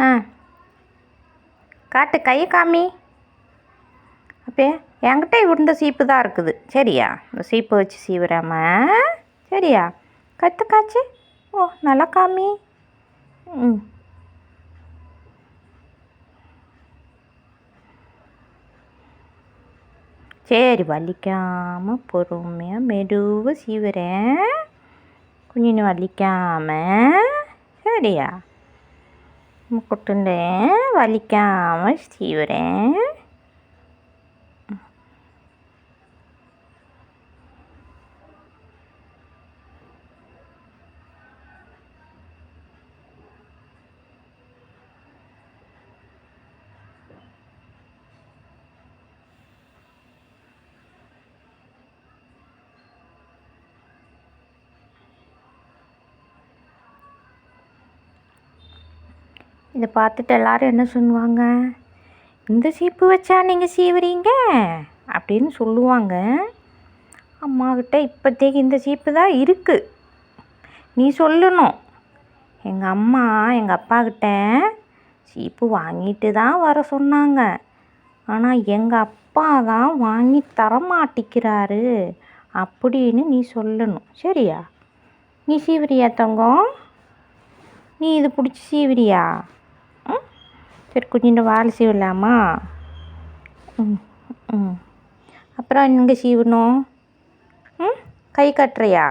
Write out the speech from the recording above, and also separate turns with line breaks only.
ஆ காட்டு, கையை காமி. அப்போ என்கிட்ட இந்த சீப்பு தான் இருக்குது. சரியா? இந்த சீப்பை வச்சு சீவுறாம. சரியா? கற்றுக்காச்சு. ஓ, நல்லா காமி. ம். சரி, வலிக்காமல் பொறுமையாக மெதுவாக சீவுறேன். கொஞ்சம் வலிக்காமல். சரியா? முக்குட்டுண்டேன், வலிக்காமல் சீவுறேன். இதை பார்த்துட்டு எல்லோரும் என்ன சொல்லுவாங்க? இந்த சீப்பு வச்சா நீங்கள் சீவுறீங்க அப்படின்னு சொல்லுவாங்க. அம்மாக்கிட்ட இப்போதைக்கு இந்த சீப்பு தான் இருக்குது. நீ சொல்லணும், எங்கள் அம்மா எங்கள் அப்பாக்கிட்ட சீப்பு வாங்கிட்டு தான் வர சொன்னாங்க, ஆனால் எங்கள் அப்பா தான் வாங்கி தரமாட்டிக்கிறாரு அப்படின்னு நீ சொல்லணும். சரியா? நீ சீவுறியா தங்கம்? நீ இது பிடிச்சி சீவுறியா? சரி, கொஞ்சம் வாழை சீவலாமா? அப்புறம் எங்கே சீவணும்? கை கட்டுறியா?